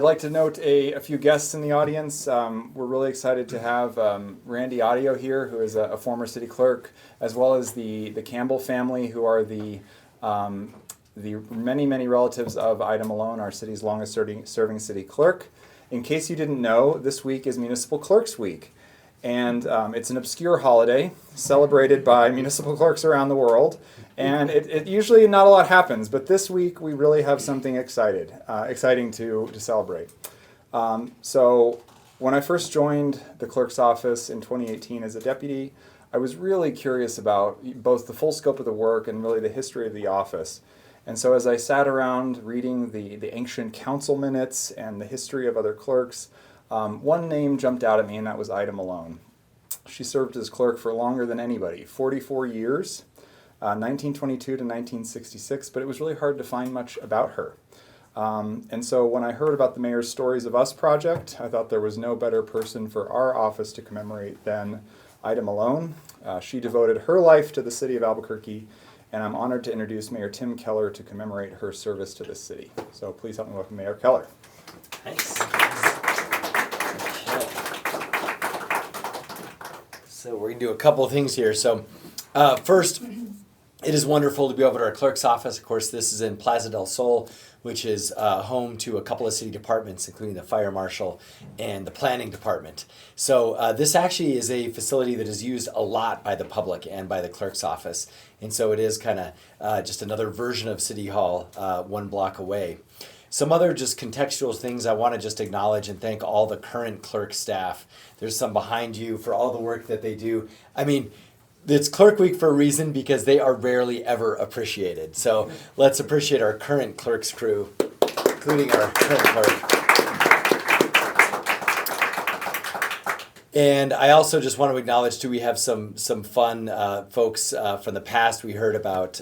like to note a few guests in the audience. We're really excited to have Randy Audio here, who is a former city clerk, as well as the Campbell family, who are the many relatives of Ida Malone, our city's longest serving city clerk. In case you didn't know, this week is Municipal Clerks Week. And it's an obscure holiday celebrated by municipal clerks around the world. And it usually not a lot happens, but this week we really have something exciting to celebrate. So when I first joined the clerk's office in 2018 as a deputy, I was really curious about both the full scope of the work and really the history of the office. And so as I sat around reading the ancient council minutes and the history of other clerks, one name jumped out at me, and that was Ida Malone. She served as clerk for longer than anybody, 44 years, 1922 to 1966, but it was really hard to find much about her. And so when I heard about the Mayor's Stories of Us project, I thought there was no better person for our office to commemorate than Ida Malone. She devoted her life to the city of Albuquerque, and I'm honored to introduce Mayor Tim Keller to commemorate her service to this city. So please help me welcome Mayor Keller. Thanks. So we're going to do a couple of things here. So first, it is wonderful to be over at our clerk's office. Of course, this is in Plaza del Sol, which is home to a couple of city departments, including the fire marshal and the planning department. So this actually is a facility that is used a lot by the public and by the clerk's office. And so it is kind of just another version of City Hall one block away. Some other just contextual things I want to just acknowledge and thank all the current clerk staff. There's some behind you for all the work that they do. I mean, it's Clerk Week for a reason because they are rarely ever appreciated. So let's appreciate our current clerks crew, including our current clerk. And I also just want to acknowledge too, we have some fun folks from the past. We heard about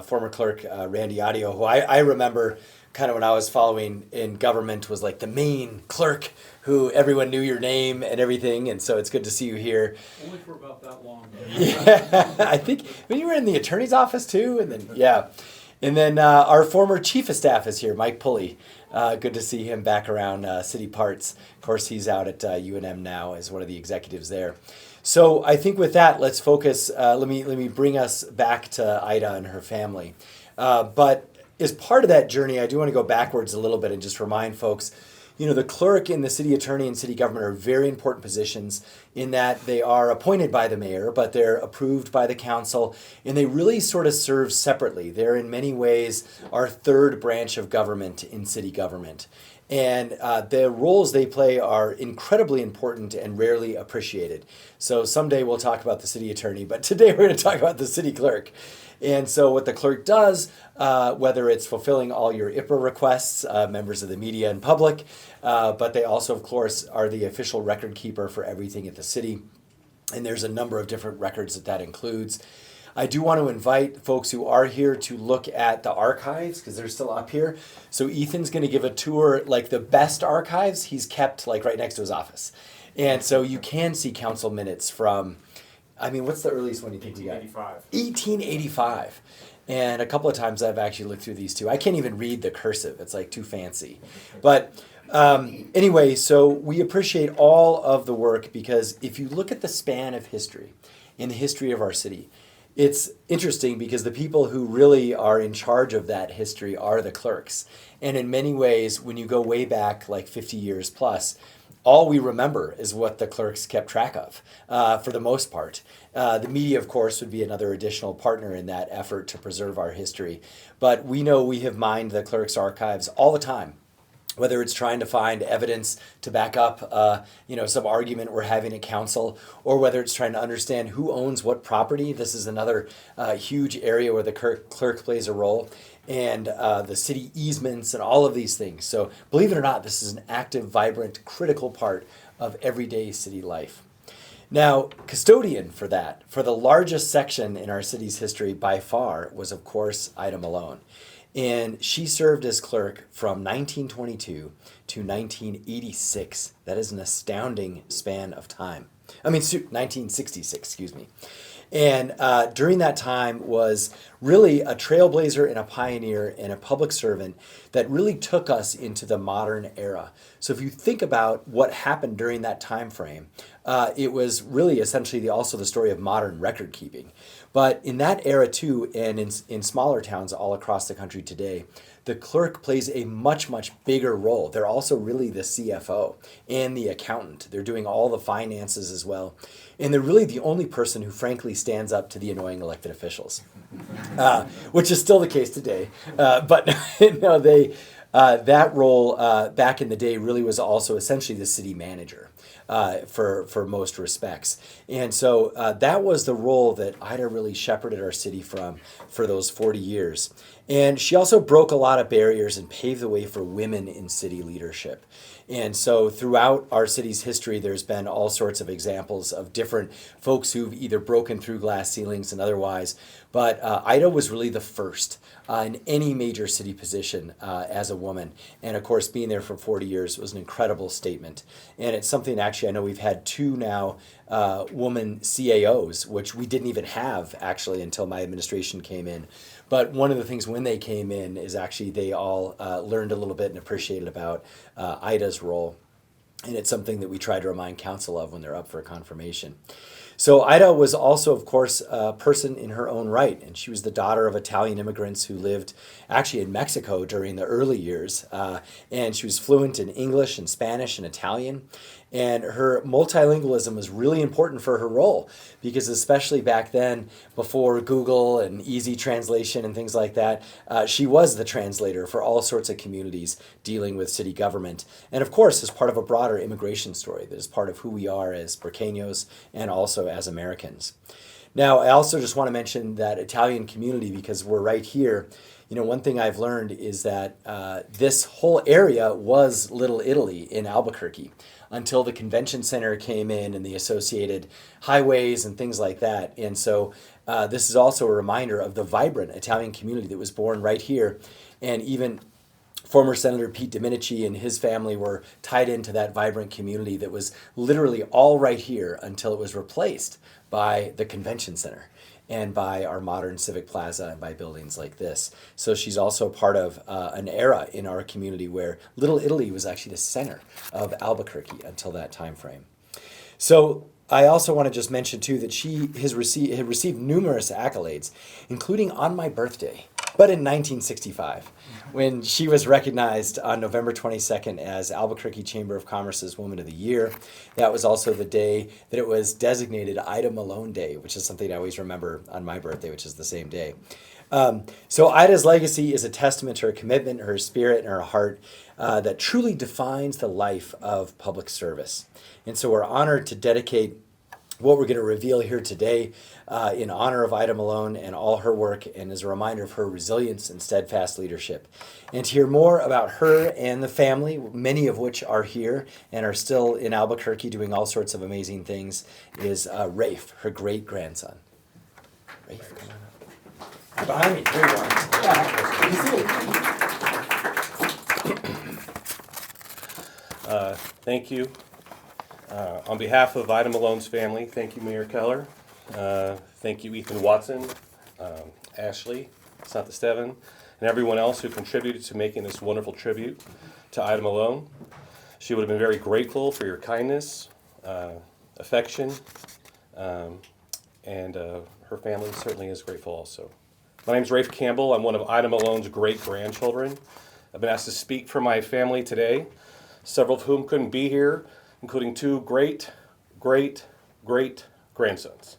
former clerk Randy Audio, who I remember kind of when I was following in government was like the main clerk who everyone knew your name and everything, and so it's good to see you here. Only for about that long. Yeah, I think when you were in the attorney's office too, and then yeah. And then our former chief of staff is here, Mike Pulley. Good to see him back around city parts. Of course, he's out at UNM now as one of the executives there. So I think with that, let's focus. Let me bring us back to Ida and her family. But as part of that journey, I do want to go backwards a little bit and just remind folks, you know, the clerk and the city attorney and city government are very important positions in that they are appointed by the mayor, but they're approved by the council, and they really sort of serve separately. They're in many ways our third branch of government in city government. And the roles they play are incredibly important and rarely appreciated. So someday we'll talk about the city attorney, but today we're going to talk about the city clerk. And so what the clerk does, whether it's fulfilling all your IPRA requests, members of the media and public, but they also, of course, are the official record keeper for everything at the city. And there's a number of different records that includes. I do want to invite folks who are here to look at the archives because they're still up here. So Ethan's going to give a tour, like the best archives he's kept like right next to his office. And so you can see council minutes from, I mean, what's the earliest one you think you got? 1885. And a couple of times I've actually looked through these too. I can't even read the cursive. It's like too fancy. But anyway, so we appreciate all of the work because if you look at the span of history, in the history of our city, it's interesting because the people who really are in charge of that history are the clerks. And in many ways, when you go way back like 50 years plus, all we remember is what the clerks kept track of for the most part. The media, of course, would be another additional partner in that effort to preserve our history. But we know we have mined the clerks' archives all the time, whether it's trying to find evidence to back up some argument we're having at council, or whether it's trying to understand who owns what property. This is another huge area where the clerk plays a role. And the city easements and all of these things. So believe it or not, this is an active, vibrant, critical part of everyday city life. Now, custodian for that, for the largest section in our city's history by far, was of course Ida Malone. And she served as clerk from 1922 to 1986. That is an astounding span of time. 1966, excuse me. And during that time was really a trailblazer and a pioneer and a public servant that really took us into the modern era. So if you think about what happened during that time frame, it was really essentially also the story of modern record keeping. But in that era too, and in smaller towns all across the country today, the clerk plays a much, much bigger role. They're also really the CFO and the accountant. They're doing all the finances as well. And they're really the only person who frankly stands up to the annoying elected officials, which is still the case today. But no, that role back in the day really was also essentially the city manager. For most respects. And so that was the role that Ida really shepherded our city for those 40 years. And she also broke a lot of barriers and paved the way for women in city leadership. And so throughout our city's history, there's been all sorts of examples of different folks who've either broken through glass ceilings and otherwise. But Ida was really the first in any major city position as a woman. And of course, being there for 40 years was an incredible statement. And it's something actually, I know we've had two now woman CAOs, which we didn't even have actually until my administration came in. But one of the things when they came in is actually they all learned a little bit and appreciated about Ida's role. And it's something that we try to remind council of when they're up for a confirmation. So Ida was also, of course, a person in her own right, and she was the daughter of Italian immigrants who lived actually in Mexico during the early years, and she was fluent in English and Spanish and Italian, and her multilingualism was really important for her role, because especially back then, before Google and easy translation and things like that, she was the translator for all sorts of communities dealing with city government, and of course, as part of a broader immigration story that is part of who we are as Burqueños and also as Americans. Now, I also just want to mention that Italian community, because we're right here. You know, one thing I've learned is that this whole area was Little Italy in Albuquerque until the convention center came in and the associated highways and things like that. And so this is also a reminder of the vibrant Italian community that was born right here. And even former Senator Pete Domenici and his family were tied into that vibrant community that was literally all right here until it was replaced by the convention center and by our modern civic plaza and by buildings like this. So she's also part of an era in our community where Little Italy was actually the center of Albuquerque until that time frame. So I also want to just mention too that she had received numerous accolades, including on my birthday, but in 1965, when she was recognized on November 22nd as Albuquerque Chamber of Commerce's Woman of the Year. That was also the day that it was designated Ida Malone Day, which is something I always remember on my birthday, which is the same day. So Ida's legacy is a testament to her commitment, her spirit, and her heart that truly defines the life of public service. And so we're honored to dedicate what we're going to reveal here today in honor of Ida Malone and all her work, and as a reminder of her resilience and steadfast leadership. And to hear more about her and the family, many of which are here and are still in Albuquerque doing all sorts of amazing things, is Rafe, her great-grandson. Rafe, come on up. Behind me, here you are. Thank you. On behalf of Ida Malone's family, thank you, Mayor Keller. Thank you, Ethan Watson, Ashley, Santa Steven, and everyone else who contributed to making this wonderful tribute to Ida Malone. She would have been very grateful for your kindness, affection, and her family certainly is grateful also. My name is Rafe Campbell. I'm one of Ida Malone's great-grandchildren. I've been asked to speak for my family today, several of whom couldn't be here, including two great-great-great-grandsons.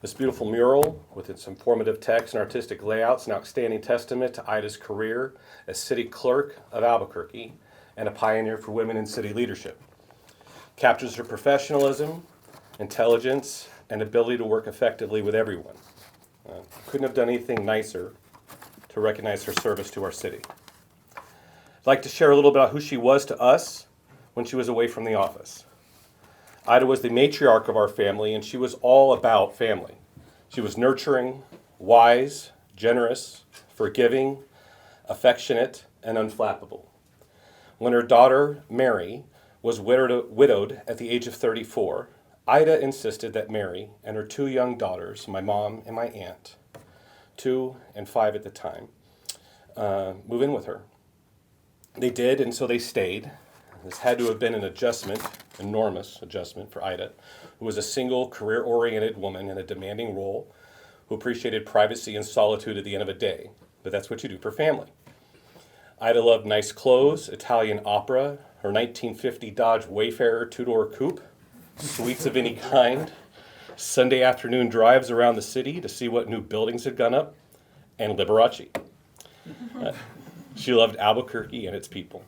This beautiful mural, with its informative text and artistic layouts, is an outstanding testament to Ida's career as City Clerk of Albuquerque and a pioneer for women in city leadership. Captures her professionalism, intelligence, and ability to work effectively with everyone. Couldn't have done anything nicer to recognize her service to our city. I'd like to share a little about who she was to us when she was away from the office. Ida was the matriarch of our family, and she was all about family. She was nurturing, wise, generous, forgiving, affectionate, and unflappable. When her daughter, Mary, was widowed at the age of 34, Ida insisted that Mary and her 2 young daughters, my mom and my aunt, 2 and 5 at the time, move in with her. They did, and so they stayed. This had to have been an adjustment, enormous adjustment for Ida, who was a single, career-oriented woman in a demanding role who appreciated privacy and solitude at the end of a day. But that's what you do for family. Ida loved nice clothes, Italian opera, her 1950 Dodge Wayfarer 2-door coupe, sweets of any kind, Sunday afternoon drives around the city to see what new buildings had gone up, and Liberace. She loved Albuquerque and its people.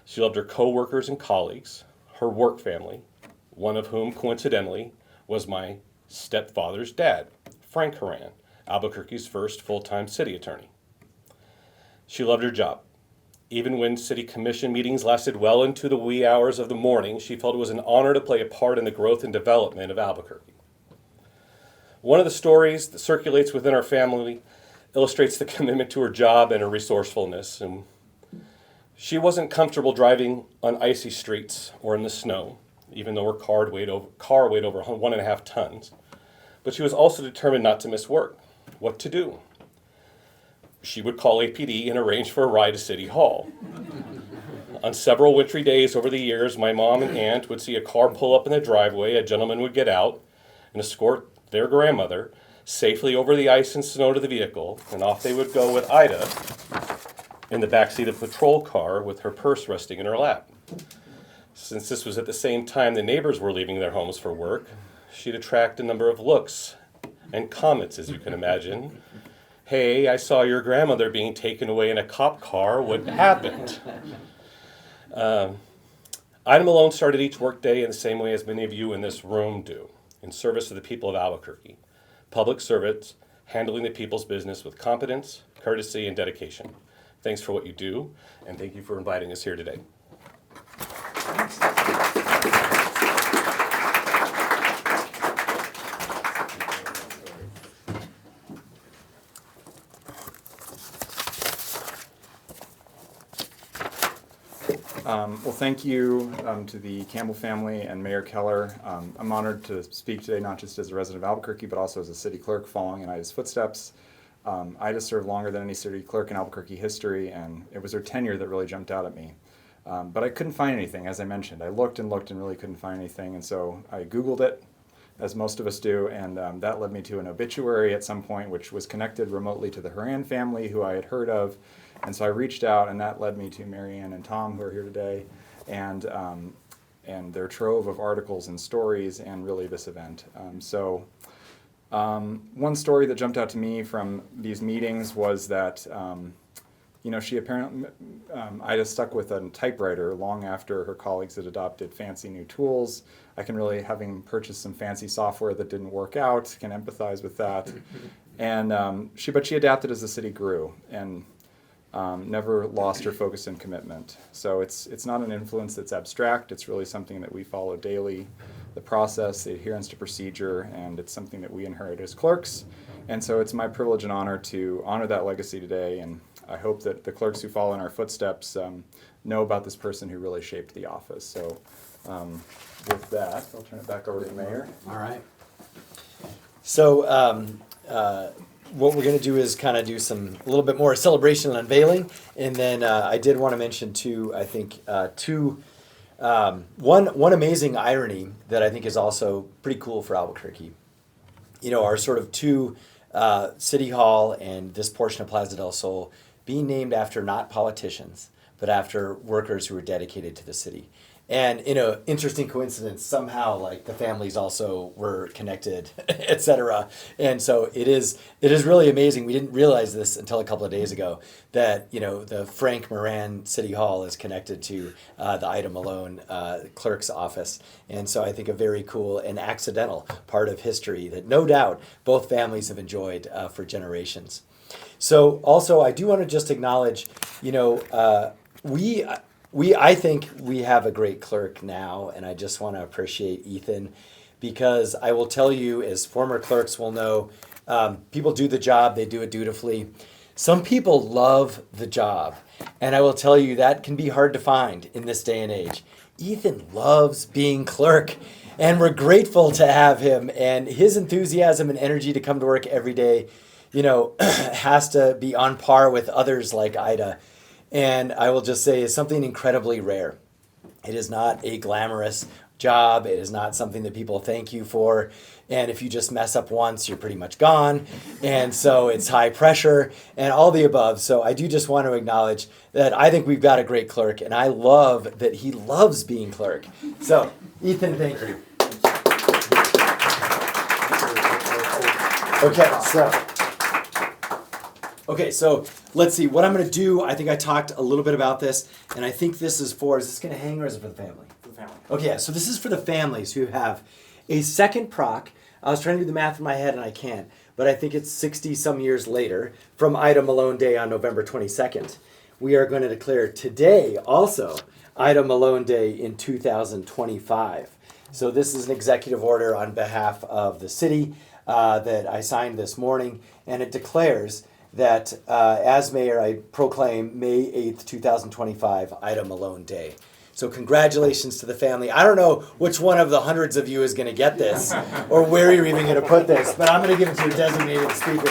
She loved her co-workers and colleagues, her work family, one of whom, coincidentally, was my stepfather's dad, Frank Horan, Albuquerque's first full-time city attorney. She loved her job. Even when city commission meetings lasted well into the wee hours of the morning, she felt it was an honor to play a part in the growth and development of Albuquerque. One of the stories that circulates within our family illustrates the commitment to her job and her resourcefulness. And she wasn't comfortable driving on icy streets or in the snow, even though her car weighed over 1.5 tons. But she was also determined not to miss work. What to do? She would call APD and arrange for a ride to City Hall. On several wintry days over the years, my mom and aunt would see a car pull up in the driveway, a gentleman would get out and escort their grandmother safely over the ice and snow to the vehicle, and off they would go with Ida in the backseat of a patrol car with her purse resting in her lap. Since this was at the same time the neighbors were leaving their homes for work, she'd attract a number of looks and comments, as you can imagine. Hey, I saw your grandmother being taken away in a cop car. What happened? Ida Malone started each workday in the same way as many of you in this room do, in service to the people of Albuquerque. Public service, handling the people's business with competence, courtesy, and dedication. Thanks for what you do, and thank you for inviting us here today. Well, thank you to the Campbell family and Mayor Keller. I'm honored to speak today, not just as a resident of Albuquerque, but also as a city clerk following in Ida's footsteps. Ida served longer than any city clerk in Albuquerque history, and it was her tenure that really jumped out at me. But I couldn't find anything, as I mentioned. I looked and looked and really couldn't find anything, and so I Googled it, as most of us do, and that led me to an obituary at some point, which was connected remotely to the Horan family, who I had heard of. And so I reached out, and that led me to Marianne and Tom, who are here today, and their trove of articles and stories, and really this event. One story that jumped out to me from these meetings was that, she apparently, Ida stuck with a typewriter long after her colleagues had adopted fancy new tools. I can really, having purchased some fancy software that didn't work out, can empathize with that. And she adapted as the city grew, and never lost her focus and commitment. So it's not an influence that's abstract. It's really something that we follow daily, the process, the adherence to procedure, and it's something that we inherit as clerks. And so it's my privilege and honor to honor that legacy today, and I hope that the clerks who follow in our footsteps know about this person who really shaped the office. So with that, I'll turn it back over to the mayor. All right. So what we're going to do is kind of do a little bit more celebration and unveiling, and then I did want to mention too, I think one amazing irony that I think is also pretty cool for Albuquerque. Our sort of two City Hall and this portion of Plaza del Sol being named after not politicians, but after workers who were dedicated to the city. And interesting coincidence, somehow like the families also were connected, etc. And so it is really amazing. We didn't realize this until a couple of days ago that the Frank Moran City Hall is connected to the Ida Malone clerk's office. And so I think a very cool and accidental part of history that no doubt both families have enjoyed for generations. So also I do want to just acknowledge, I think we have a great clerk now, and I just want to appreciate Ethan, because I will tell you, as former clerks will know, people do the job, they do it dutifully. Some people love the job, and I will tell you that can be hard to find in this day and age. Ethan loves being clerk, And we're grateful to have him, and his enthusiasm and energy to come to work every day, has to be on par with others like Ida. And I will just say is something incredibly rare. It is not a glamorous job. It is not something that people thank you for. And if you just mess up once, you're pretty much gone. And so it's high pressure and all the above. So I do just want to acknowledge that I think we've got a great clerk, and I love that he loves being clerk. So, Ethan, thank you. Okay, so let's see. What I'm going to do, I think I talked a little bit about this, and I think this is this going to hang, or is it for the family? For the family. Okay, yeah, so this is for the families who have a second proc. I was trying to do the math in my head, and I can't, but I think it's 60-some years later from Ida Malone Day on November 22nd. We are going to declare today also Ida Malone Day in 2025. So this is an executive order on behalf of the city that I signed this morning, and it declares that as mayor, I proclaim May 8th, 2025, Ida Malone Day. So congratulations to the family. I don't know which one of the hundreds of you is going to get this or where you're even going to put this, but I'm going to give it to your designated speaker.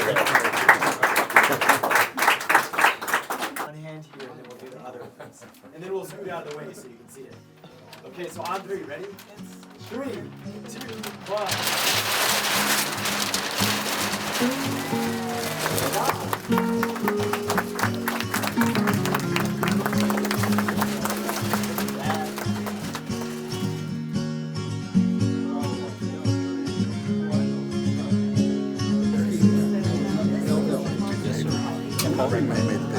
One hand here, and then we'll do the other. And then we'll scoot out of the way so you can see it. Okay, so on three, ready? 3, 2, 1. Made the